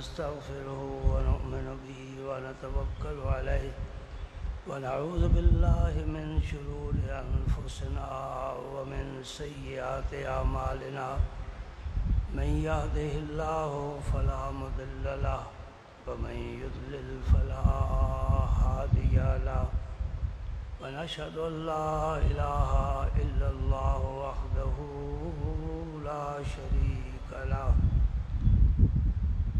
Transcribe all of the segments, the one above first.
ونستغفره ونؤمن به ونتوكل عليه ونعوذ بالله من شرور أنفسنا ومن سيئات أعمالنا من يهده الله فلا مضل له ومن يضلل فلا هادي له ونشهد أن لا إله إلا الله وحده لا شريك له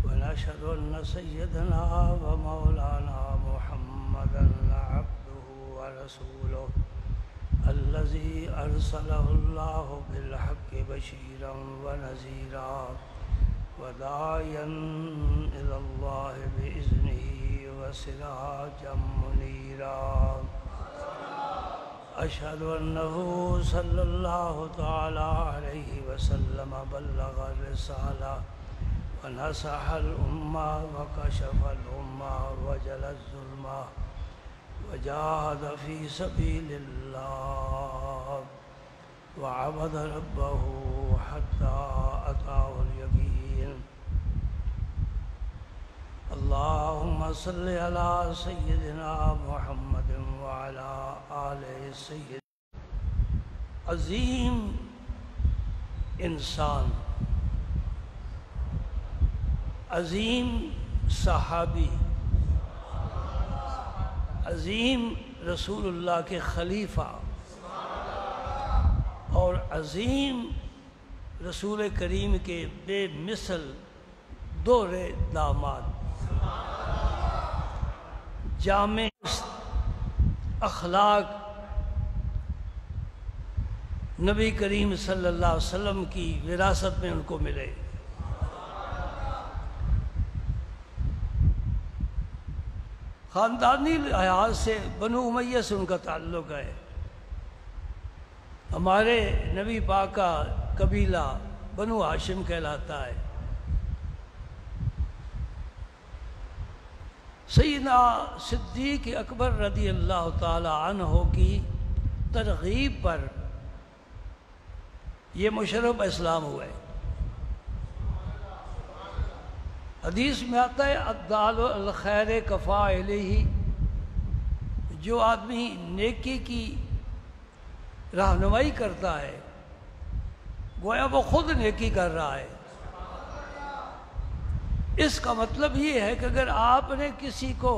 ونشهد أن سيدنا ومولانا محمدا عبده ورسوله الذي أرسله الله بالحق بشيرا ونذيرا وداعيا إلى الله بإذنه وسراجا منيرا أشهد أنه صلى الله تعالى عليه وسلم بلغ الرسالة ونصح الأمة وكشف الأمة وجل الظلمة وجاهد في سبيل الله وعبد ربه حتى أتاه اليقين اللهم صل على سيدنا محمد وعلى آل سيدنا عظیم انسان، عظیم صحابی، عظیم رسول اللہ کے خلیفہ اور عظیم رسول کریم کے بے مثل دوہرے داماد، جامع اخلاق نبی کریم صلی اللہ علیہ وسلم کی وراثت میں ان کو ملے۔ خاندانی لحاظ سے بنو امیہ سے ان کا تعلق ہے۔ ہمارے نبی پاک کا قبیلہ بنو ہاشم کہلاتا ہے۔ سیدنا صدیق اکبر رضی اللہ تعالی عنہ کی ترغیب پر یہ مشرف اسلام ہوئے۔ حدیث میں آتا ہے الدال الخیر کفاعلہ، جو آدمی نیکی کی رہنمائی کرتا ہے گویا وہ خود نیکی کر رہا ہے۔ اس کا مطلب یہ ہے کہ اگر آپ نے کسی کو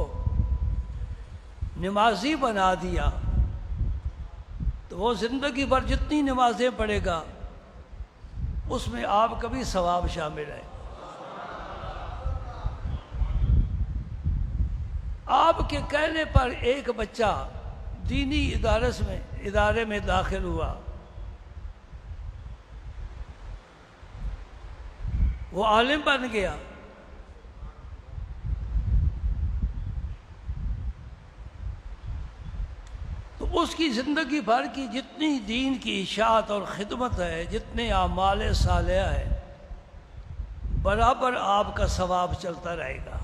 نمازی بنا دیا تو وہ زندگی بھر جتنی نمازیں پڑھے گا اس میں آپ کا بھی ثواب شامل ہے۔ آپ کے کہنے پر ایک بچہ دینی ادارے میں داخل ہوا، وہ عالم بن گیا، تو اس کی زندگی بھر کی جتنی دین کی اشاعت اور خدمت ہے، جتنے اعمال صالحہ ہے، برابر آپ کا ثواب چلتا رہے گا۔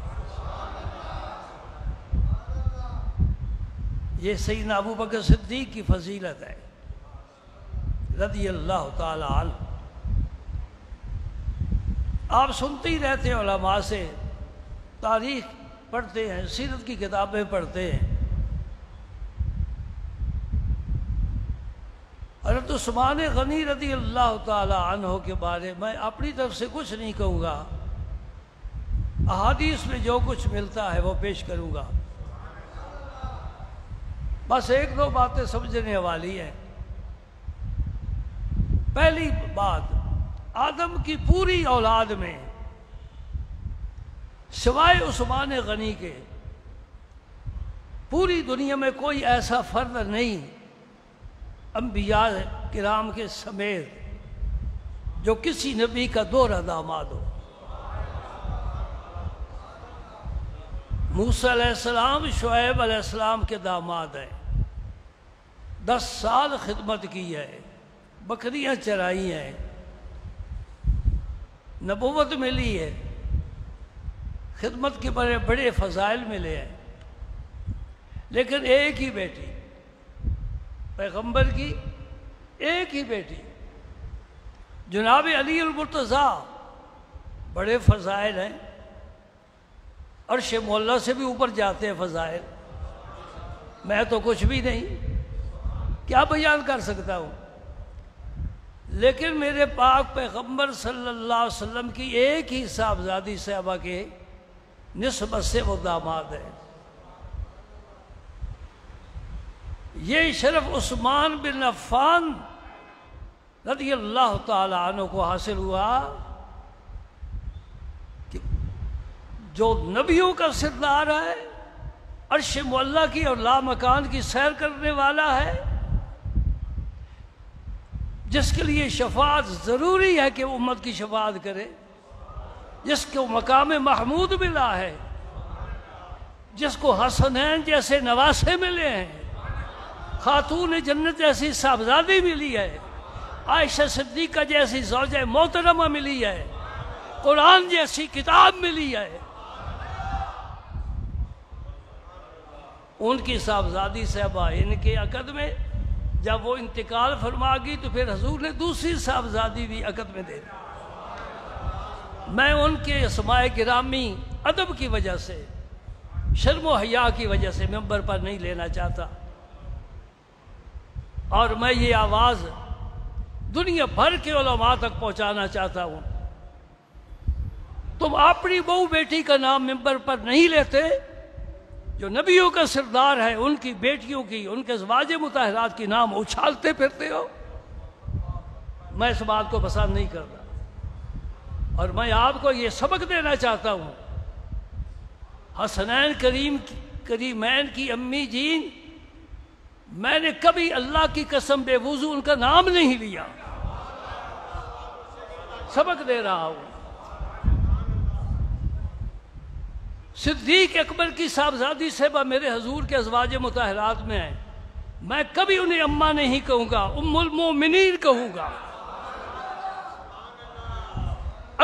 یہ سیدنا ابو بکر صدیق کی فضیلت ہے رضی اللہ تعالی عنہ۔ آپ سنتے ہی رہتے ہیں، علماء سے تاریخ پڑھتے ہیں، سیرت کی کتابیں پڑھتے ہیں۔ حضرت عثمان غنی رضی اللہ تعالی عنہ کے بارے میں اپنی طرف سے کچھ نہیں کہوں گا، احادیث میں جو کچھ ملتا ہے وہ پیش کروں گا۔ بس ایک دو باتیں سمجھنے والی ہیں۔ پہلی بات، آدم کی پوری اولاد میں سوائے عثمان غنی کے پوری دنیا میں کوئی ایسا فرد نہیں انبیاء کرام کے سمیت جو کسی نبی کا دوہرا داماد ہو۔ موسیٰ علیہ السلام شعیب علیہ السلام کے داماد ہیں، 10 سال خدمت کی ہے، بکریاں چرائی ہیں، نبوت ملی ہے، خدمت کے بڑے بڑے فضائل ملے ہیں، لیکن ایک ہی بیٹی، پیغمبر کی ایک ہی بیٹی جناب علی المرتضیٰ، بڑے فضائل ہیں، عرش مولا سے بھی اوپر جاتے ہیں فضائل. میں تو کچھ بھی نہیں، کیا بیان کر سکتا ہوں؟ لیکن میرے پاک پیغمبر صلی اللہ علیہ وسلم کی ایک ہی صاحبزادی صحابہ کے نسبت سے وہ داماد ہے. یہ شرف عثمان بن عفان رضی اللہ تعالی عنہ کو حاصل ہوا کہ جو نبیوں کا سردار ہے، عرش معلیٰ کی اور لامکان کی سیر کرنے والا ہے، جس کے لیے شفاعت ضروری ہے کہ وہ امت کی شفاعت کرے، جس کو مقام محمود ملا ہے، جس کو حسنین جیسے نواسے ملے ہیں، خاتون جنت جیسی صاحبزادی ملی ہے، عائشہ صدیقہ جیسی زوجہ محترمہ ملی ہے، قرآن جیسی کتاب ملی ہے، ان کی صاحبزادی صحابہ ان کے عقد میں جب وہ انتقال فرما گئی تو پھر حضور نے دوسری صاحبزادی بھی عقد میں دے دی. میں ان کے اسماء گرامی ادب کی وجہ سے، شرم و حیا کی وجہ سے منبر پر نہیں لینا چاہتا، اور میں یہ آواز دنیا بھر کے علماء تک پہنچانا چاہتا ہوں. تم اپنی بہو بیٹی کا نام منبر پر نہیں لیتے، جو نبیوں کا سردار ہے ان کی بیٹیوں کی، ان کے ازواج مطہرات کی نام اچھالتے پھرتے ہو. میں اس بات کو پسند نہیں کرتا، اور میں آپ کو یہ سبق دینا چاہتا ہوں. حسنین کریمین کی امی جین، میں نے کبھی اللہ کی قسم بے وضو ان کا نام نہیں لیا. سبق دے رہا ہوں. صدیق اکبر کی صاحبزادی صاحبہ میرے حضور کے ازواج مطہرات میں ہیں، میں کبھی انہیں اماں نہیں کہوں گا، ام المومنین کہوں گا.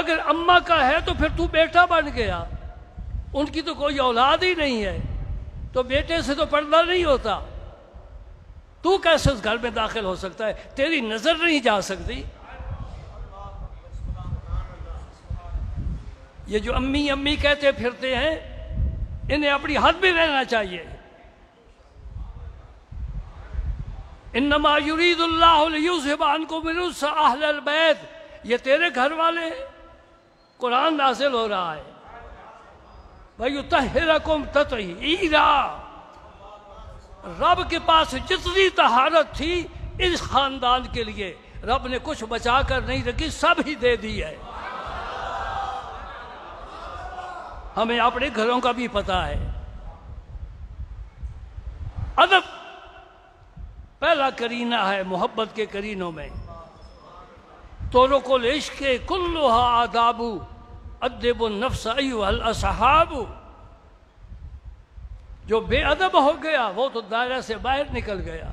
اگر اماں کا ہے تو پھر تو بیٹا بن گیا، ان کی تو کوئی اولاد ہی نہیں ہے، تو بیٹے سے تو پردہ نہیں ہوتا. تو کیسے اس گھر میں داخل ہو سکتا ہے؟ تیری نظر نہیں جا سکتی. یہ جو امی امی کہتے پھرتے ہیں، انہیں اپنی حد میں رہنا چاہیے. انما یرید اللہ لیذھب عنکم الرجس اہل البیت، یہ تیرے گھر والے ہیں. قرآن نازل ہو رہا ہے، وَيُطَهِّرَكُمْ تَطْهِيرًا. رب کے پاس جتنی طہارت تھی اس خاندان کے لیے رب نے کچھ بچا کر نہیں رکھی، سب ہی دے دی ہے. ہمیں اپنے گھروں کا بھی پتہ ہے. ادب پہلا کرینہ ہے محبت کے کرینوں میں. طرق العشق کلھا آداب ادب النفس ایھا الاصحاب. جو بے ادب ہو گیا وہ تو دائرہ سے باہر نکل گیا.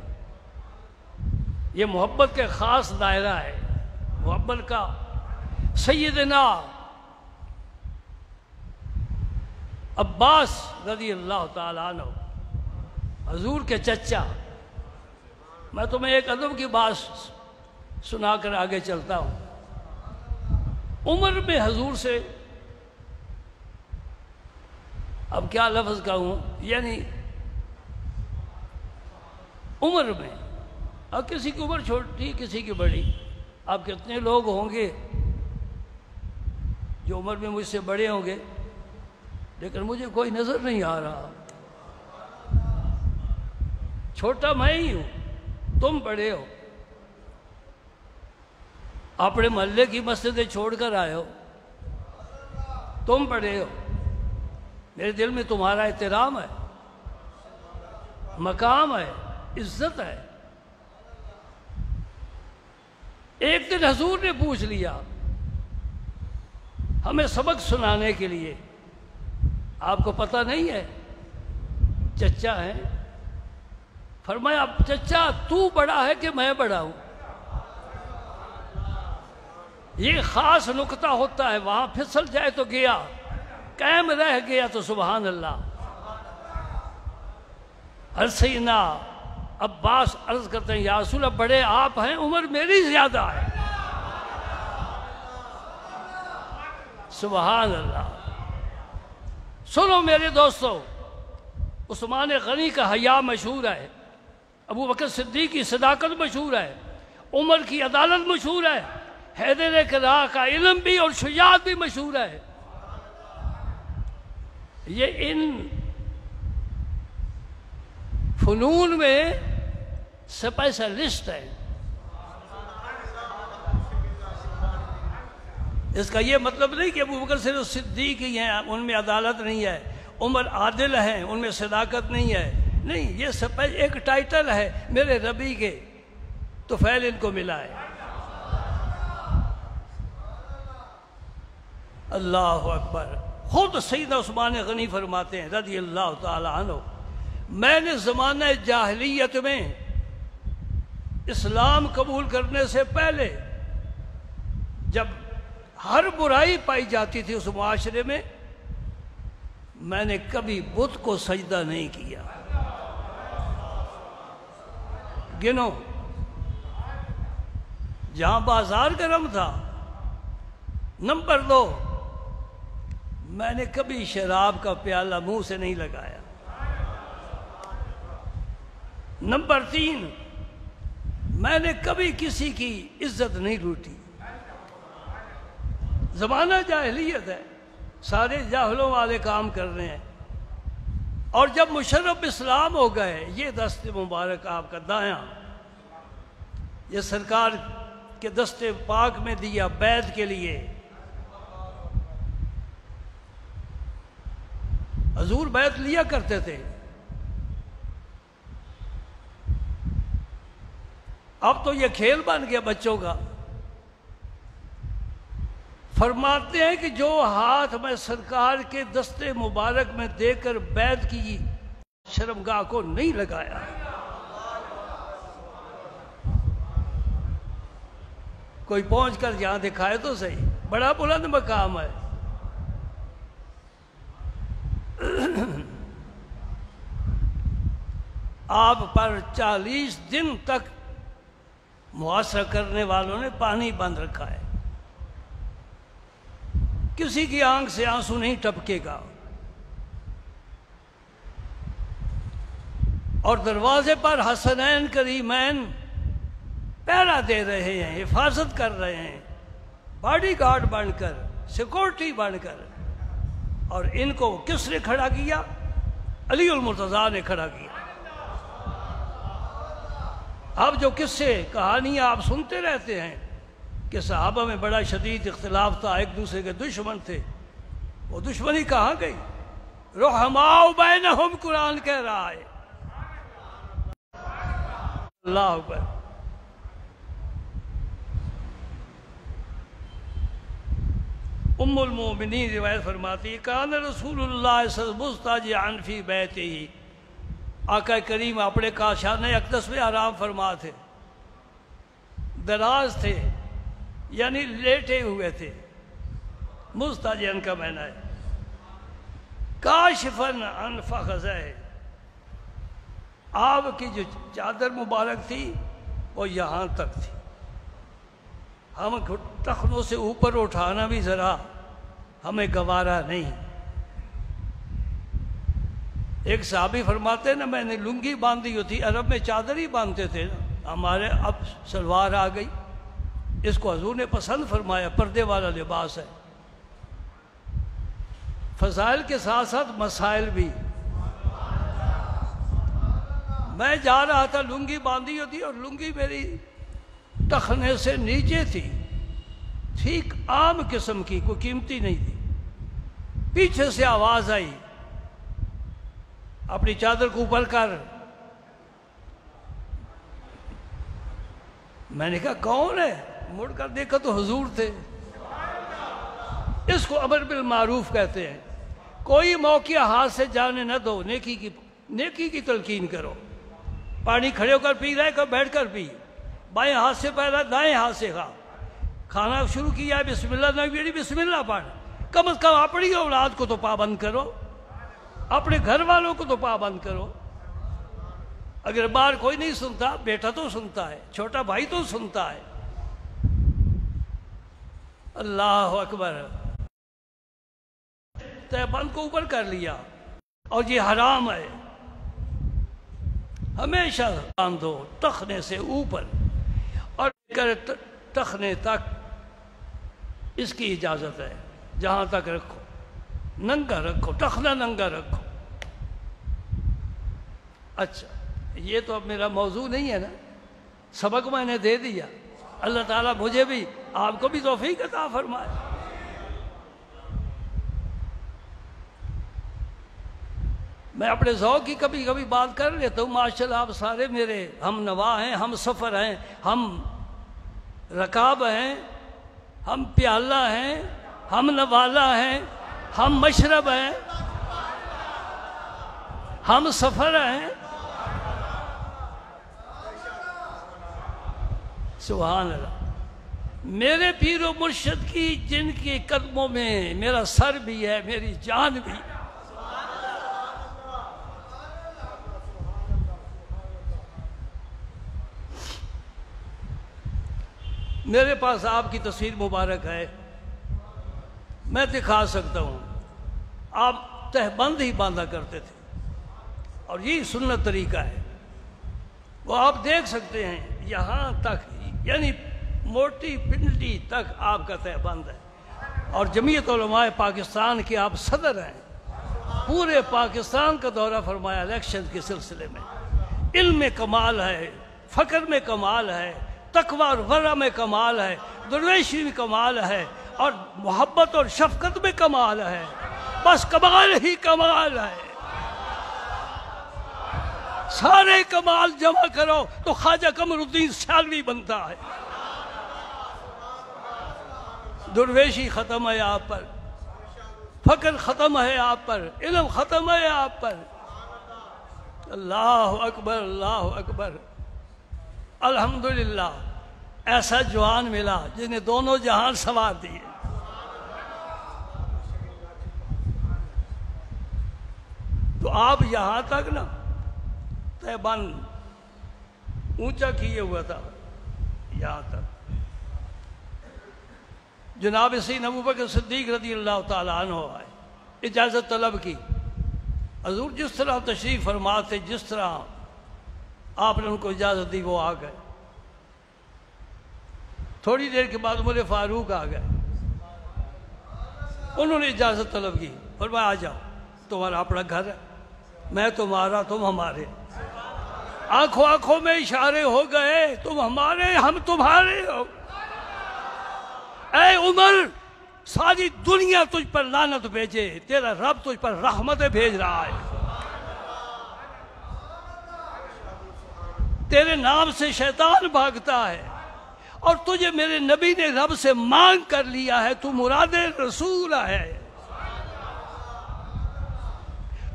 یہ محبت کے خاص دائرہ ہے. محبت کا سیدنا عباس رضی اللہ تعالیٰ عنہ، حضور کے چچا. میں تمہیں ایک ادب کی بات سنا کر آگے چلتا ہوں. عمر میں حضور سے، اب کیا لفظ کہوں، یعنی عمر میں، اب کسی کی عمر چھوٹی کسی کی بڑی. اب کتنے لوگ ہوں گے جو عمر میں مجھ سے بڑے ہوں گے، لیکن مجھے کوئی نظر نہیں آ رہا. چھوٹا میں ہی ہوں، تم بڑے ہو. اپنے محلے کی مسجدیں چھوڑ کر آئے ہو، تم بڑے ہو. میرے دل میں تمہارا احترام ہے، مقام ہے، عزت ہے. ایک دن حضور نے پوچھ لیا ہمیں سبق سنانے کے لیے، آپ کو پتہ نہیں ہے چچا ہے؟ فرمایا چچا تو بڑا ہے کہ میں بڑا ہوں؟ یہ خاص نکتہ ہوتا ہے، وہاں پھسل جائے تو گیا، قائم رہ گیا تو سبحان اللہ. سیدنا عباس عرض کرتے ہیں یا رسول اللہ بڑے آپ ہیں، عمر میری زیادہ ہے. سبحان اللہ سنو میرے دوستو، عثمان غنی کا حیا مشہور ہے، ابو بکر صدیق کی صداقت مشہور ہے، عمر کی عدالت مشہور ہے، حیدر کرار کا علم بھی اور شجاعت بھی مشہور ہے۔ یہ ان فنون میں اسپیشلسٹ ہے۔ اس کا یہ مطلب نہیں کہ ابو بکر صدیق ہی ہیں، ان میں عدالت نہیں ہے، عمر عادل ہیں، ان میں صداقت نہیں ہے، نہیں، یہ ایک ٹائٹل ہے میرے ربی کے، تو فعل ان کو ملا ہے۔ اللہ اکبر۔ خود سیدنا عثمان غنی فرماتے ہیں رضی اللہ تعالی عنہ، میں نے زمانہ جاہلیت میں اسلام قبول کرنے سے پہلے جب ہر برائی پائی جاتی تھی اس معاشرے میں نے کبھی بت کو سجدہ نہیں کیا۔ گنو، جہاں بازار گرم تھا۔ نمبر 2، میں نے کبھی شراب کا پیالہ منہ سے نہیں لگایا۔ نمبر 3، میں نے کبھی کسی کی عزت نہیں لوٹی۔ زمانہ جاہلیت ہے، سارے جاہلوں والے کام کر رہے ہیں، اور جب مشرف اسلام ہو گئے، یہ دست مبارک آپ کا دایاں، یہ سرکار کے دست پاک میں دیا بیعت کے لیے۔ حضور بیعت لیا کرتے تھے، اب تو یہ کھیل بن گیا بچوں کا۔ فرماتے ہیں کہ جو ہاتھ میں سرکار کے دست مبارک میں دے کر بیعت کی، شرمگاہ کو نہیں لگایا۔ کوئی پہنچ کر یہاں دکھائے تو صحیح، بڑا بلند مقام ہے۔ آپ پر 40 دن تک محاصرہ کرنے والوں نے پانی بند رکھا ہے، کسی کی آنکھ سے آنسو نہیں ٹپکے گا، اور دروازے پر حسنین کریمین پہرا دے رہے ہیں، حفاظت کر رہے ہیں، باڈی گارڈ بن کر، سیکورٹی بن کر۔ اور ان کو کس نے کھڑا کیا؟ علی المرتضیٰ نے کھڑا کیا۔ اب جو قصے کہانیاں آپ سنتے رہتے ہیں کہ صحابہ میں بڑا شدید اختلاف تھا، ایک دوسرے کے دشمن تھے، وہ دشمنی کہاں گئی؟ رحماء بینہم قرآن کہہ رہا ہے۔ اللہ اکبر۔ ام المومنین روایت فرماتی ہے، کان رسول اللہ صلی اللہ علیہ وسلم مضطجعا فی بیتہ، آقا کریم اپنے کاشانہ اقدس میں آرام فرما تھے، دراز تھے، یعنی لیٹے ہوئے تھے۔ مضطجعا کا معنی ہے کاشفاً عن فخذہ، آپ کی جو چادر مبارک تھی وہ یہاں تک تھی، ہم ٹخنوں سے اوپر اٹھانا بھی ذرا ہمیں گوارا نہیں۔ ایک صحابی فرماتے ہیں نا، میں نے لنگی باندھی ہوتی، عرب میں چادر ہی باندھتے تھے، ہمارے اب سلوار آ گئی، اس کو حضور نے پسند فرمایا، پردے والا لباس ہے۔ فضائل کے ساتھ ساتھ مسائل بھی۔ میں جا رہا تھا، لنگی باندھی ہوتی اور لنگی میری ٹخنے سے نیچے تھی، ٹھیک عام قسم کی، کوئی قیمتی نہیں تھی۔ پیچھے سے آواز آئی، اپنی چادر کو اوپر کر۔ میں نے کہا کون ہے؟ مڑ کر دیکھا تو حضور تھے۔ اس کو امر بالمعروف کہتے ہیں۔ کوئی موقع ہاتھ سے جانے نہ دو، نیکی کی تلقین کرو۔ پانی کھڑے ہو کر پی رہے کہ بیٹھ کر پی، بائیں ہاتھ سے پہلا، دائیں ہاتھ سے کھا، کھانا شروع کیا ہے بسم اللہ نہ بیڑی بسم اللہ پڑھ، کم از کم اپنی اولاد کو تو پابند کرو، اپنے گھر والوں کو تو پابند کرو۔ اگر باہر کوئی نہیں سنتا، بیٹا تو سنتا ہے، چھوٹا بھائی تو سنتا ہے۔ اللہ اکبر۔ تہبند کو اوپر کر لیا اور یہ حرام ہے، ہمیشہ باندھو ٹخنے سے اوپر اور ٹخنے تک اس کی اجازت ہے، جہاں تک رکھو، ننگا رکھو، ٹخنا ننگا رکھو۔ اچھا یہ تو اب میرا موضوع نہیں ہے نا، سبق میں نے دے دیا، اللہ تعالیٰ مجھے بھی آپ کو بھی توفیق عطا فرمائے۔ میں اپنے ذوق کی کبھی کبھی بات کر لیتا ہوں، ماشاءاللہ آپ سارے میرے ہم نوا ہیں، ہم سفر ہیں، ہم رکاب ہیں، ہم پیالہ ہیں، ہم نوالا ہیں، ہم مشرب ہیں، ہم سفر ہیں۔ سبحان اللہ۔ میرے پیر و مرشد کی جن کے قدموں میں میرا سر بھی ہے، میری جان بھی، میرے پاس آپ کی تصویر مبارک ہے، میں دکھا سکتا ہوں۔ آپ تہبند ہی باندھا کرتے تھے اور یہی سنت طریقہ ہے، وہ آپ دیکھ سکتے ہیں یہاں تک، یعنی موٹی پنڈلی تک آپ کا تہبند ہے۔ اور جمعیت علماء پاکستان کے آپ صدر ہیں، پورے پاکستان کا دورہ فرمایا الیکشن کے سلسلے میں۔ علم میں کمال ہے، فقر میں کمال ہے، تقوی اور ورع میں کمال ہے، درویشی میں کمال ہے، اور محبت اور شفقت میں کمال ہے، بس کمال ہی کمال ہے۔ سارے کمال جمع کرو تو خواجہ قمر الدین سیالوی بنتا ہے۔ درویشی ختم ہے آپ پر، فقر ختم ہے آپ پر، علم ختم ہے آپ پر۔ اللہ اکبر، اللہ اکبر۔ الحمدللہ ایسا جوان ملا جس نے دونوں جہان سنوار دیے۔ تو آپ یہاں تک نا تہبند اونچا کیے ہوا تھا، یہاں تک۔ جناب سیدنا ابوبکر صدیق رضی اللہ تعالیٰ عنہ آئے، اجازت طلب کی، حضور جس طرح تشریف فرما تھے، جس طرح آپ نے ان کو اجازت دی وہ آ گئے۔ تھوڑی دیر کے بعد عمر فاروق آ گئے، انہوں نے اجازت طلب کی، فرمایا آ جاؤ، تمہارا اپنا گھر ہے، میں تمہارا، تم ہمارے۔ آنکھوں آنکھوں میں اشارے ہو گئے، تم ہمارے، ہم تمہارے ہو۔ اے عمر، ساری دنیا تجھ پر لعنت بھیجے، تیرا رب تجھ پر رحمتیں بھیج رہا ہے۔ تیرے نام سے شیطان بھاگتا ہے، اور تجھے میرے نبی نے رب سے مانگ کر لیا ہے، تو مراد رسول ہے،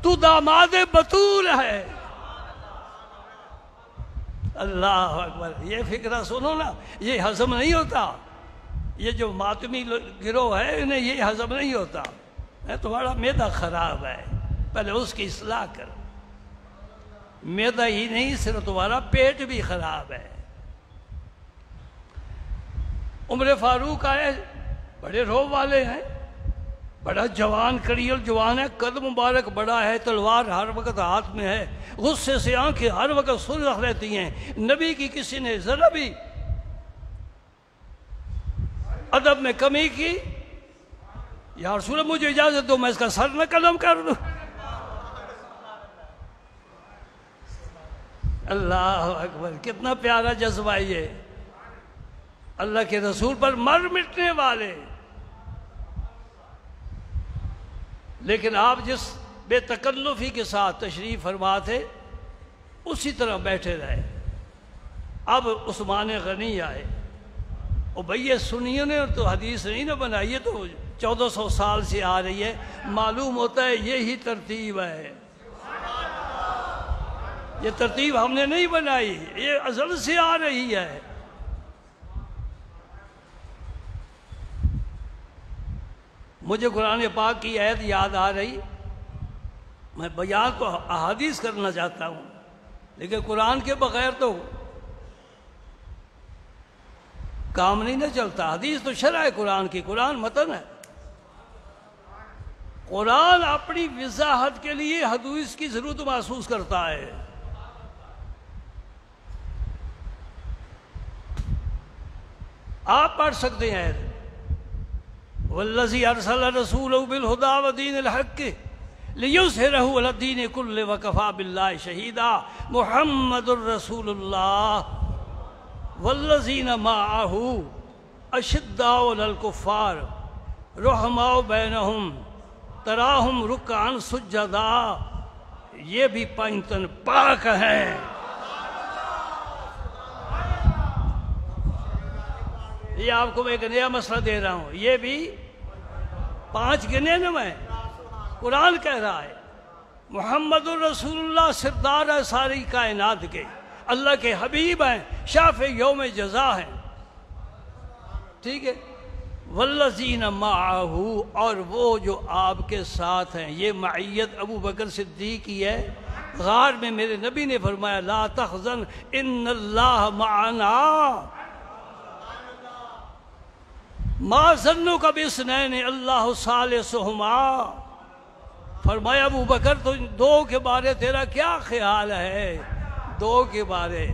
تو داماد بطول ہے۔ اللہ اکبر۔ یہ فکرہ سنو نا، یہ ہضم نہیں ہوتا، یہ جو ماتمی گروہ ہے انہیں یہ ہضم نہیں ہوتا۔ تمہارا معدہ خراب ہے، پہلے اس کی اصلاح کر۔ معدہ ہی نہیں، صرف تمہارا پیٹ بھی خراب ہے۔ عمر فاروق آئے، بڑے روب والے ہیں، بڑا جوان کڑیل جوان ہے، قد مبارک بڑا ہے، تلوار ہر وقت ہاتھ میں ہے، غصے سے آنکھیں ہر وقت سرخ رہتی ہیں۔ نبی کی کسی نے ذرا بھی ادب میں کمی کی، یا رسول اللہ مجھے اجازت دو میں اس کا سر نہ قلم کر دوں۔ اللہ اکبر، کتنا پیارا جذبہ یہ، اللہ کے رسول پر مر مٹنے والے۔ لیکن آپ جس بے تکلفی کے ساتھ تشریف فرما تھے اسی طرح بیٹھے رہے۔ اب عثمان غنی آئے، اور بھئی سنیوں نے تو حدیث نہیں نہ بنائی، یہ تو 1400 سال سے آ رہی ہے، معلوم ہوتا ہے یہی ترتیب ہے، یہ ترتیب ہم نے نہیں بنائی، یہ ازل سے آ رہی ہے۔ مجھے قرآن پاک کی آیت یاد آ رہی، میں بیان تو احادیث کرنا چاہتا ہوں، لیکن قرآن کے بغیر تو کام نہیں نہ چلتا۔ حدیث تو شرح ہے قرآن کی، قرآن متن ہے۔ قرآن اپنی وضاحت کے لیے حدیث کی ضرورت محسوس کرتا ہے. آپ پڑھ سکتے ہیں والذی ارسل رسولہ بالہدی ودین الحق لیظہرہ علی الدین کلہ وکفی باللہ شہیدا محمد الرسول اللہ والذین معہ اشداء علی الکفار رحماء بینہم تراہم رکعا سجدا. یہ بھی پنجتن پاک ہیں. یہ آپ کو میں ایک نیا مسئلہ دے رہا ہوں. یہ بھی 5 گنے نا میں قرآن کہہ رہا ہے. محمد الرسول اللہ سردار ہے ساری کائنات کے, اللہ کے حبیب ہیں, شافع یوم جزا ہیں. ٹھیک ہے. والذین معہ, اور وہ جو آپ کے ساتھ ہیں. یہ معیت ابو بکر صدیق کی ہے. غار میں میرے نبی نے فرمایا لا تحزن ان اللہ معنا ما ظنک باثنین اللہ ثالثہما. فرمایا ابو بکر تو 2 کے بارے تیرا کیا خیال ہے؟ 2 کے بارے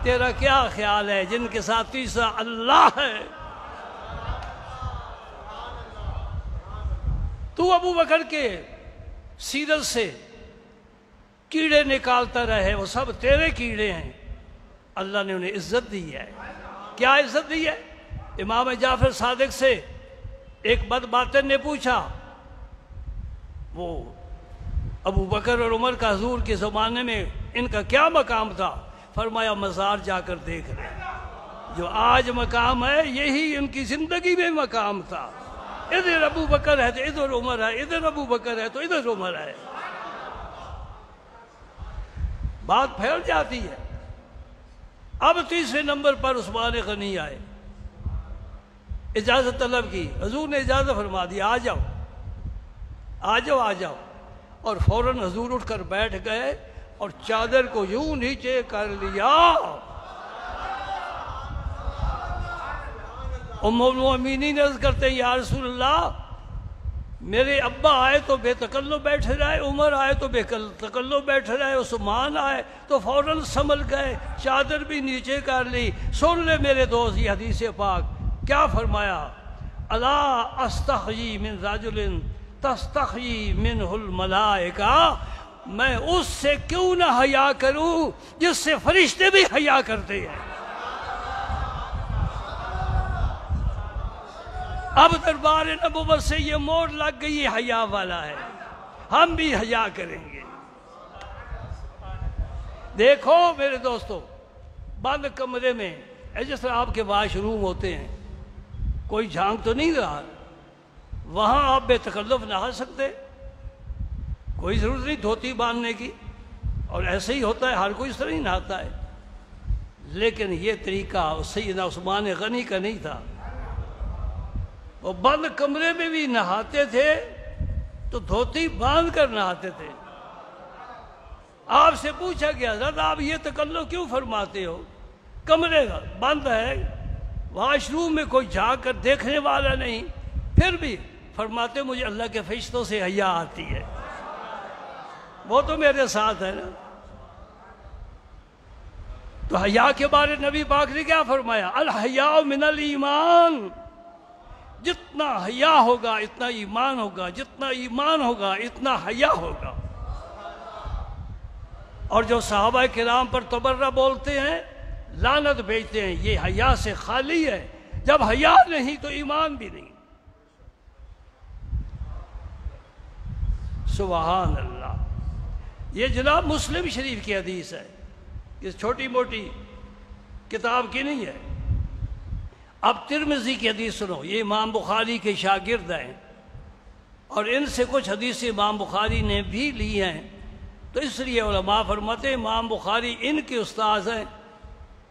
تیرا کیا خیال ہے جن کے ساتھ تیسرا اللہ ہے؟ تو ابو بکر کے سیرت سے کیڑے نکالتا رہے, وہ سب تیرے کیڑے ہیں. اللہ نے انہیں عزت دی ہے. کیا عزت دی ہے؟ امام جعفر صادق سے ایک بدباطن نے پوچھا, وہ ابو بکر اور عمر کا حضور کے زمانے میں ان کا کیا مقام تھا؟ فرمایا مزار جا کر دیکھ رہے, جو آج مقام ہے یہی ان کی زندگی میں مقام تھا. ادھر ابو بکر ہے تو ادھر عمر ہے, ادھر ابو بکر ہے تو ادھر عمر ہے. بات پھیل جاتی ہے. اب تیسرے نمبر پر عثمان غنی آئے, اجازت طلب کی. حضور نے اجازت فرما دی, آ جاؤ آ جاؤ آ جاؤ. اور فوراً حضور اٹھ کر بیٹھ گئے اور چادر کو یوں نیچے کر لیا. ام المؤمنین عرض کرتے ہیں یا رسول اللہ, میرے ابا آئے تو بے تکلف بیٹھے رہے, عمر آئے تو بے تکلف بیٹھے رہے, عثمان آئے تو فوراً سنبھل گئے, چادر بھی نیچے کر لی. سن لے میرے دوست یہ حدیث پاک. کیا فرمایا؟ الا استحیی من رجل تستحیی منہ الملائکہ. میں اس سے کیوں نہ حیا کروں جس سے فرشتے بھی حیا کرتے ہیں. اب دربار نبوت سے یہ موڑ لگ گئی, یہ حیا والا ہے, ہم بھی حیا کریں گے. دیکھو میرے دوستو, بند کمرے میں جس طرح آپ کے واش روم ہوتے ہیں, کوئی جھانک تو نہیں رہا, وہاں آپ بے تکلف نہا سکتے, کوئی ضرورت نہیں دھوتی باندھنے کی, اور ایسے ہی ہوتا ہے, ہر کوئی اس طرح ہی نہاتا ہے. لیکن یہ طریقہ سیدنا عثمان غنی کا نہیں تھا. وہ بند کمرے میں بھی نہاتے تھے تو دھوتی باندھ کر نہاتے تھے. آپ سے پوچھا گیا حضرت آپ یہ تکلف کیوں فرماتے ہو؟ کمرے بند ہے, واش روم میں کوئی جھانک کر دیکھنے والا نہیں, پھر بھی فرماتے مجھے اللہ کے فرشتوں سے حیا آتی ہے, وہ تو میرے ساتھ ہے نا. تو حیا کے بارے نبی پاک نے کیا فرمایا؟ الحیاء من الایمان. جتنا حیا ہوگا اتنا ایمان ہوگا, جتنا ایمان ہوگا اتنا حیا ہوگا. اور جو صحابہ کرام پر تبرہ بولتے ہیں, لعنت بھیجتے ہیں, یہ حیا سے خالی ہے. جب حیا نہیں تو ایمان بھی نہیں. سبحان اللہ. یہ جناب مسلم شریف کی حدیث ہے, یہ چھوٹی موٹی کتاب کی نہیں ہے. اب ترمذی کی حدیث سنو. یہ امام بخاری کے شاگرد ہیں اور ان سے کچھ حدیثیں امام بخاری نے بھی لی ہیں, تو اس لیے علماء فرماتے ہیں امام بخاری ان کے استاذ ہیں,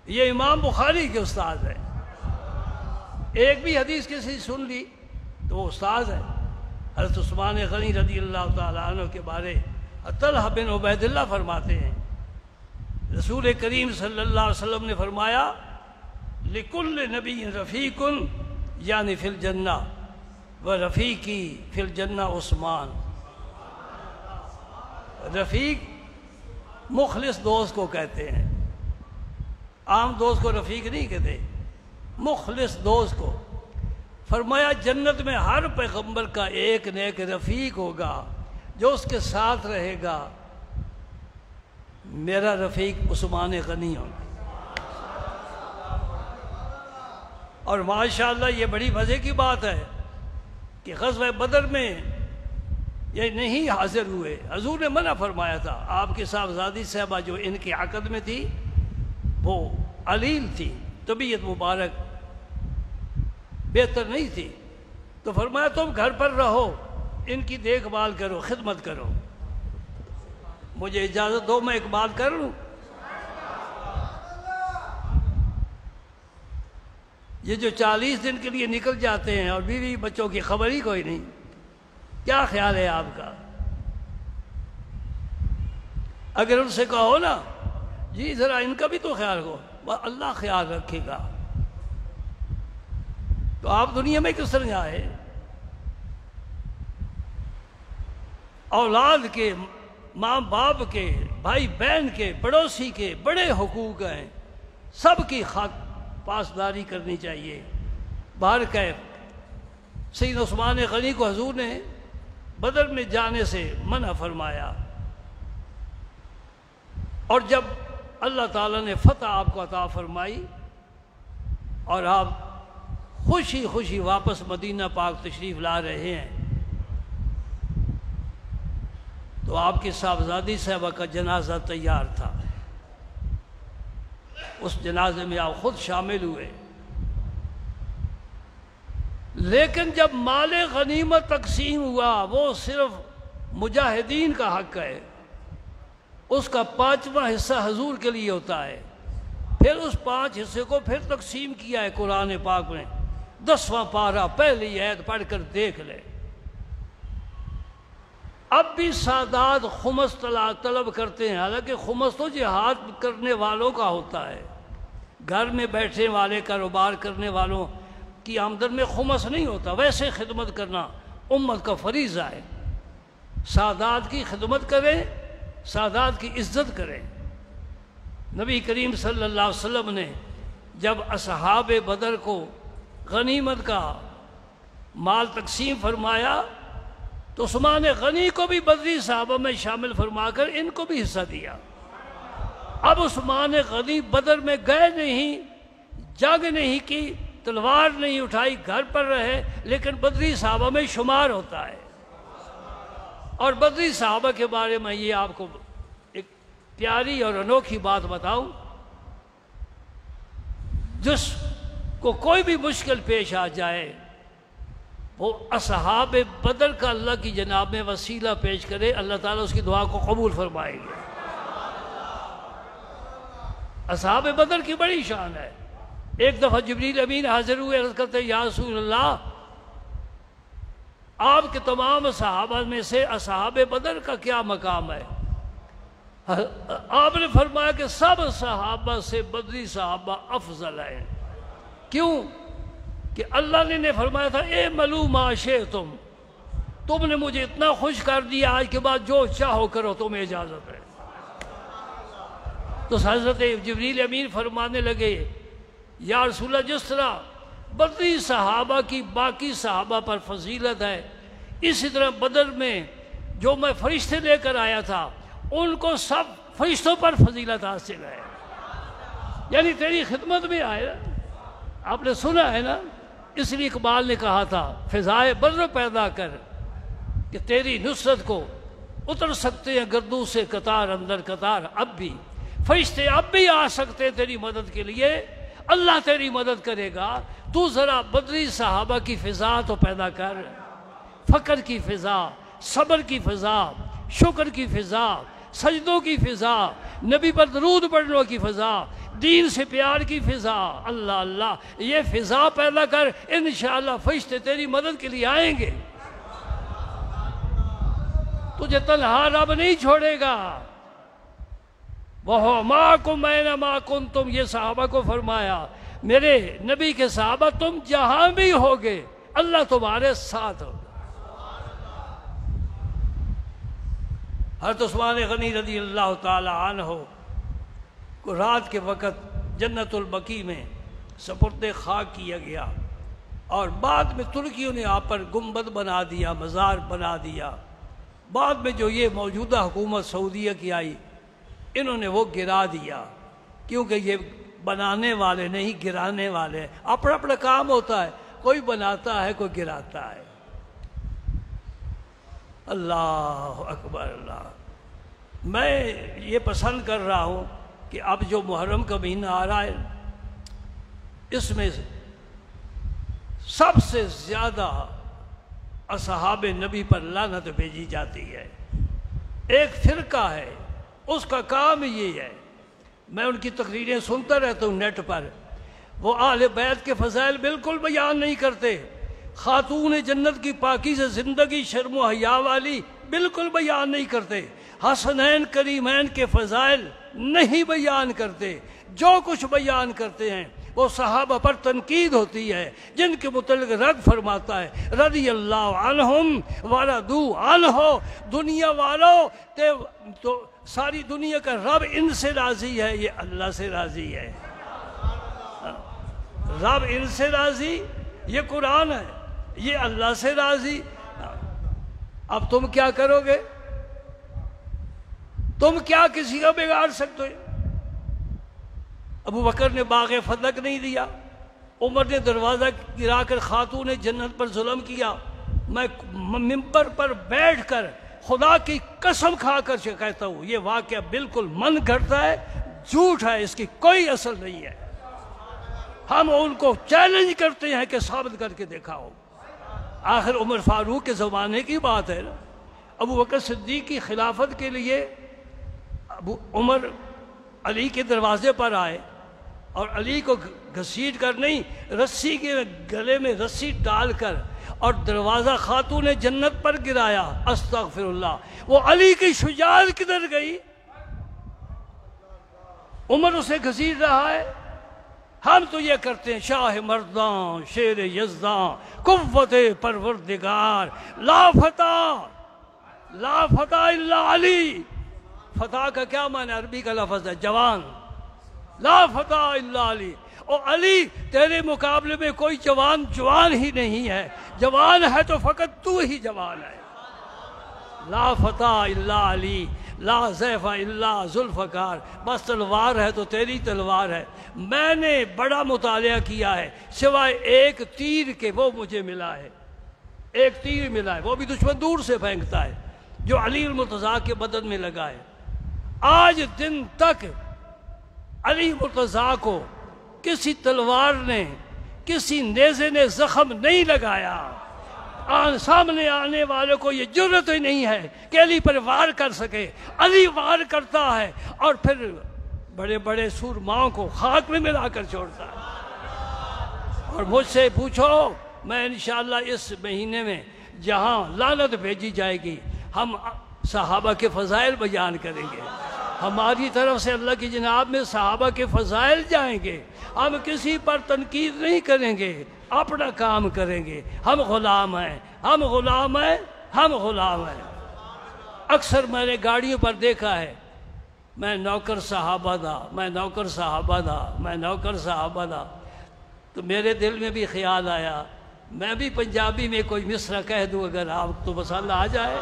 یہ امام بخاری کے استاذ ہیں. ایک بھی حدیث کسی سن لی تو وہ استاذ ہے. حضرت عثمان غنی رضی اللہ تعالیٰ عنہ کے بارے طلحہ بن عبید اللہ فرماتے ہیں رسول کریم صلی اللہ علیہ وسلم نے فرمایا لِكُلِّ نَبِيٍّ رَفِيقٌ یعنی فی الجنہ. و رفیقی فی الجنہ عثمان۔ رفیق مخلص دوست کو کہتے ہیں، عام دوست کو رفیق نہیں کہتے، مخلص دوست کو۔ فرمایا جنت میں ہر پیغمبر کا ایک نہ ایک رفیق ہوگا جو اس کے ساتھ رہے گا، میرا رفیق عثمان غنی ہوگا۔ اور ماشاءاللہ یہ بڑی مزے کی بات ہے کہ غزوہ بدر میں یہ نہیں حاضر ہوئے، حضور نے منع فرمایا تھا۔ آپ کی صاحبزادی صاحبہ جو ان کی عقد میں تھی وہ علیل تھی، طبیعت مبارک بہتر نہیں تھی، تو فرمایا تم گھر پر رہو، ان کی دیکھ بھال کرو، خدمت کرو۔ مجھے اجازت دو میں ایک بات کر لوں۔ یہ جو 40 دن کے لیے نکل جاتے ہیں اور بیوی بچوں کی خبر ہی کوئی نہیں، کیا خیال ہے آپ کا؟ اگر ان سے کہو نا جی ذرا ان کا بھی تو خیال ہو، اللہ خیال رکھے گا، تو آپ دنیا میں کس طرح آئے؟ اولاد کے، ماں باپ کے، بھائی بہن کے، پڑوسی کے بڑے حقوق ہیں، سب کی پاسداری کرنی چاہیے۔ بہرکیف سیدنا عثمان غنی کو حضور نے بدر میں جانے سے منع فرمایا، اور جب اللہ تعالیٰ نے فتح آپ کو عطا فرمائی اور آپ خوشی خوشی واپس مدینہ پاک تشریف لا رہے ہیں، تو آپ کی صاحبزادی صاحبہ کا جنازہ تیار تھا، اس جنازے میں آپ خود شامل ہوئے، لیکن جب مال غنیمت تقسیم ہوا وہ صرف مجاہدین کا حق ہے، اس کا 5واں حصہ حضور کے لیے ہوتا ہے، پھر اس 5 حصے کو پھر تقسیم کیا ہے قرآن پاک میں۔ 10واں پارہ پہلی آیت پڑھ کر دیکھ لے۔ اب بھی سادات خمس طلب کرتے ہیں، حالانکہ خمس تو جہاد کرنے والوں کا ہوتا ہے، گھر میں بیٹھنے والے کاروبار کرنے والوں کی آمدن میں خمس نہیں ہوتا۔ ویسے خدمت کرنا امت کا فریضہ ہے، سادات کی خدمت کریں، سادات کی عزت کریں۔ نبی کریم صلی اللہ علیہ وسلم نے جب اصحاب بدر کو غنیمت کا مال تقسیم فرمایا تو عثمان غنی کو بھی بدری صحابہ میں شامل فرما کر ان کو بھی حصہ دیا۔ اب عثمان غنی بدر میں گئے نہیں، جنگ نہیں کی، تلوار نہیں اٹھائی، گھر پر رہے، لیکن بدری صحابہ میں شمار ہوتا ہے۔ اور بدری صحابہ کے بارے میں یہ آپ کو ایک پیاری اور انوکھی بات بتاؤں، جس کو کوئی بھی مشکل پیش آ جائے وہ اصحاب بدر کا اللہ کی جناب میں وسیلہ پیش کرے، اللہ تعالیٰ اس کی دعا کو قبول فرمائے گے۔ اصحاب بدر کی بڑی شان ہے۔ ایک دفعہ جبریل امین حاضر ہوئے، عرض کرتے یا رسول اللہ، آپ کے تمام صحابہ میں سے اصحاب بدر کا کیا مقام ہے؟ آپ نے فرمایا کہ سب صحابہ سے بدری صحابہ افضل ہیں۔ کیوں؟ کہ اللہ نے فرمایا تھا اے ملو ما شئتم، تم نے مجھے اتنا خوش کر دیا، آج کے بعد جو چاہو کرو، تمہیں اجازت ہے۔ تو حضرت جبریل امین فرمانے لگے یا رسول اللہ، جس طرح بدری صحابہ کی باقی صحابہ پر فضیلت ہے، اسی طرح بدر میں جو میں فرشتے لے کر آیا تھا ان کو سب فرشتوں پر فضیلت حاصل ہے۔ یعنی تیری خدمت میں آئے، آپ نے سنا ہے نا، اس لیے اقبال نے کہا تھا فضائے بدر پیدا کر کہ تیری نصرت کو اتر سکتے ہیں گردوں سے قطار اندر قطار، اب بھی فرشتے اب بھی آ سکتے ہیں تیری مدد کے لیے، اللہ تیری مدد کرے گا۔ تو ذرا بدری صحابہ کی فضا تو پیدا کر، فقر کی فضا، صبر کی فضا، شکر کی فضا، سجدوں کی فضا، نبی پر درود پڑھنے کی فضا، دین سے پیار کی فضا، اللہ اللہ، یہ فضا پیدا کر، انشاءاللہ فرشتے تیری مدد کے لیے آئیں گے۔ تجھے تنہا رب نہیں چھوڑے گا۔ وَهُوَ مَعَكُمْ أَيْنَمَا كُنْتُمْ، یہ صحابہ کو فرمایا، میرے نبی کے صحابہ تم جہاں بھی ہوگے اللہ تمہارے ساتھ ہوگا۔ حضرت عثمان غنی رضی اللہ تعالی عنہ کو رات کے وقت جنت البقیع میں سپرد خاک کیا گیا، اور بعد میں ترکیوں نے آپ پر گنبد بنا دیا، مزار بنا دیا۔ بعد میں جو یہ موجودہ حکومت سعودیہ کی آئی، انہوں نے وہ گرا دیا، کیونکہ یہ بنانے والے نہیں گرانے والے، اپنا اپنا کام ہوتا ہے، کوئی بناتا ہے کوئی گراتا ہے۔ اللہ اکبر اللہ۔ میں یہ پسند کر رہا ہوں کہ اب جو محرم کا مہینہ آ رہا ہے، اس میں سب سے زیادہ اصحاب نبی پر لعنت بھیجی جاتی ہے۔ ایک فرقہ ہے، اس کا کام یہ ہے، میں ان کی تقریریں سنتا رہتا ہوں نیٹ پر، وہ اہل بیت کے فضائل بالکل بیان نہیں کرتے، خاتون جنت کی پاکیزہ زندگی شرم و حیا والی بالکل بیان نہیں کرتے، حسنین کریمین کے فضائل نہیں بیان کرتے، جو کچھ بیان کرتے ہیں وہ صحابہ پر تنقید ہوتی ہے، جن کے متعلق رب فرماتا ہے رضی اللہ عنہم ورضوا عنہ، دنیا والوں تو ساری دنیا کا رب ان سے راضی ہے، یہ اللہ سے راضی ہے۔ رب ان سے راضی، یہ قرآن ہے، یہ اللہ سے راضی۔ اب تم کیا کرو گے؟ تم کیا کسی کا بگاڑ سکتے ہو؟ ابو بکر نے باغ فتح نہیں دیا، عمر نے دروازہ گرا کر خاتون جنت پر ظلم کیا۔ میں ممبر پر بیٹھ کر خدا کی قسم کھا کر کہتا ہوں یہ واقعہ بالکل من گھڑتا ہے، جھوٹ ہے، اس کی کوئی اصل نہیں ہے۔ ہم ان کو چیلنج کرتے ہیں کہ ثابت کر کے دکھاؤ۔ آخر عمر فاروق کے زمانے کی بات ہے نا، ابو بکر صدیق کی خلافت کے لیے عمر علی کے دروازے پر آئے اور علی کو گھسیٹ کر نہیں، رسی کے گلے میں رسی ڈال کر اور دروازہ خاتون جنت پر گرایا۔ استغفر اللہ، وہ علی کی شجاعت کدھر گئی؟ عمر اسے گھسیٹ رہا ہے۔ ہم تو یہ کرتے ہیں شاہ مردان شیر یزداں قوت پروردگار، لا فتح الا علی۔ فتح کا کیا معنی؟ عربی کا لفظ ہے جوان، لا فتح الا علی۔ اور علی تیرے مقابلے میں کوئی جوان ہی نہیں ہے، جوان ہے تو فقط تو ہی جوان ہے۔ لا فتح الا علی، لا سیف الا ذوالفقار۔ بس تلوار ہے تو تیری تلوار ہے۔ میں نے بڑا مطالعہ کیا ہے، سوائے ایک تیر کے، وہ مجھے ملا ہے، ایک تیر ملا ہے، وہ بھی دشمن دور سے پھینکتا ہے، جو علی المرتضیٰ کے بدن میں لگا ہے۔ آج دن تک علی مرتضیٰ کو کسی تلوار نے، کسی نیزے نے زخم نہیں لگایا۔ سامنے آنے والوں کو یہ جرت ہی نہیں ہے کہ علی پر وار کر سکے۔ علی وار کرتا ہے اور پھر بڑے بڑے سورماؤں کو خاک میں ملا کر چھوڑتا ہے۔ اور مجھ سے پوچھو، میں انشاءاللہ اس مہینے میں جہاں لعنت بھیجی جائے گی، ہم صحابہ کے فضائل بیان کریں گے، ہماری طرف سے اللہ کی جناب میں صحابہ کے فضائل جائیں گے، ہم کسی پر تنقید نہیں کریں گے، اپنا کام کریں گے۔ ہم غلام ہیں، ہم غلام ہیں، ہم غلام ہیں۔ اکثر میں نے گاڑیوں پر دیکھا ہے، میں نوکر صحابہ دا، میں نوکر صحابہ دا، میں نوکر صحابہ دا، تو میرے دل میں بھی خیال آیا میں بھی پنجابی میں کوئی مصرع کہہ دوں اگر آپ تو پسند آ جائے،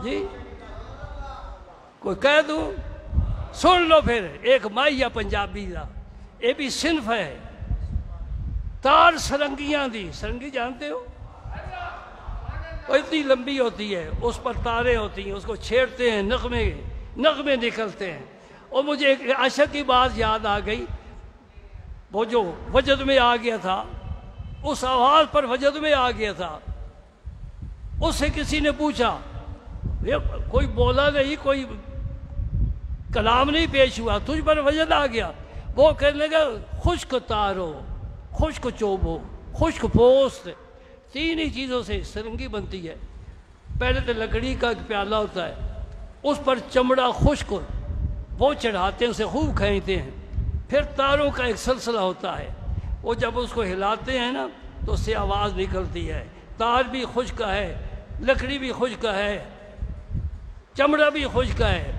جی کوئی کہہ دوں، سن لو پھر۔ ایک مائیا پنجابی دا، یہ بھی صنف ہے، تار سرنگیاں دی، سرنگی جانتے ہو؟ وہ اتنی لمبی ہوتی ہے، اس پر تاریں ہوتی ہیں، اس کو چھیڑتے ہیں، نغمے نکلتے ہیں۔ اور مجھے ایک عاشق کی بات یاد آ گئی، وہ جو وجد میں آ گیا تھا، اس آواز پر وجد میں آ گیا تھا، اس سے کسی نے پوچھا، کوئی بولا نہیں، کوئی کلام نہیں پیش ہوا، تجھ پر وجد آ گیا۔ وہ کہنے لگا خشک تارو، خشک چوبو، خشک پوست، تین ہی چیزوں سے سرنگی بنتی ہے۔ پہلے تو لکڑی کا ایک پیالہ ہوتا ہے، اس پر چمڑا خشک وہ چڑھاتے ہیں، اسے خوب کھینچتے ہیں، پھر تاروں کا ایک سلسلہ ہوتا ہے، وہ جب اس کو ہلاتے ہیں نا تو اس سے آواز نکلتی ہے، تار بھی خشک ہے، لکڑی بھی خشک ہے، چمڑا بھی خشک ہے،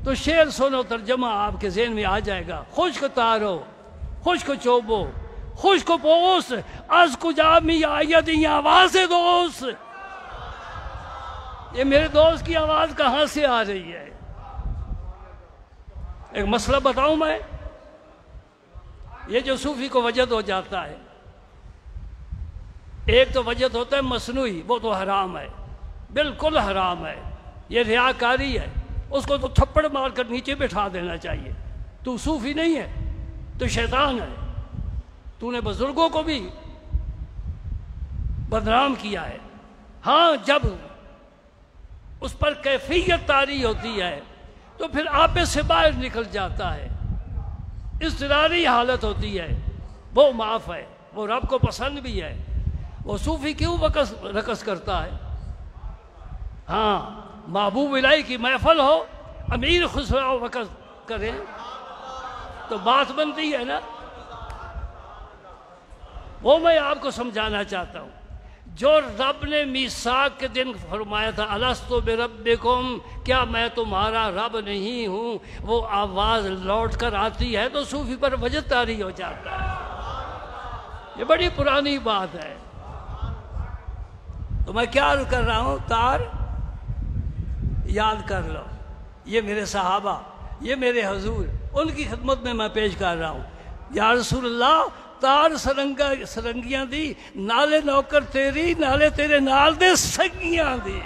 تو شعر سنو ترجمہ آپ کے ذہن میں آ جائے گا۔ خشک تارو، خشک چوبو، خشک پوس، از کجا می آید این آواز دوست۔ یہ میرے دوست کی آواز کہاں سے آ رہی ہے؟ ایک مسئلہ بتاؤں میں، یہ جو صوفی کو وجد ہو جاتا ہے، ایک تو وجد ہوتا ہے مصنوعی، وہ تو حرام ہے، بالکل حرام ہے، یہ ریاکاری ہے، اس کو تو تھپڑ مار کر نیچے بٹھا دینا چاہیے۔ تو صوفی نہیں ہے، تو شیطان ہے، تو نے بزرگوں کو بھی بدنام کیا ہے۔ ہاں جب اس پر کیفیت طاری ہوتی ہے تو پھر آپے سے باہر نکل جاتا ہے، اضطراری حالت ہوتی ہے، وہ معاف ہے، وہ رب کو پسند بھی ہے۔ وہ صوفی کیوں رقص کرتا ہے؟ ہاں محبوب الہی کی محفل ہو، امیر خسرو رقص کرے تو بات بنتی ہے نا۔ وہ میں آپ کو سمجھانا چاہتا ہوں، جو رب نے میثاق کے دن فرمایا تھا الست بربکم، کیا میں تمہارا رب نہیں ہوں، وہ آواز لوٹ کر آتی ہے تو صوفی پر وجد طاری ہو جاتا ہے۔ یہ بڑی پرانی بات ہے۔ تو میں کیا عرض کر رہا ہوں، تار یاد کر لو، یہ میرے صحابہ، یہ میرے حضور، ان کی خدمت میں پیش کر رہا ہوں۔ یا رسول اللہ، تار سرنگیاں دی، نالے نوکر تیری، نالے تیرے نال دے سنگیاں دی۔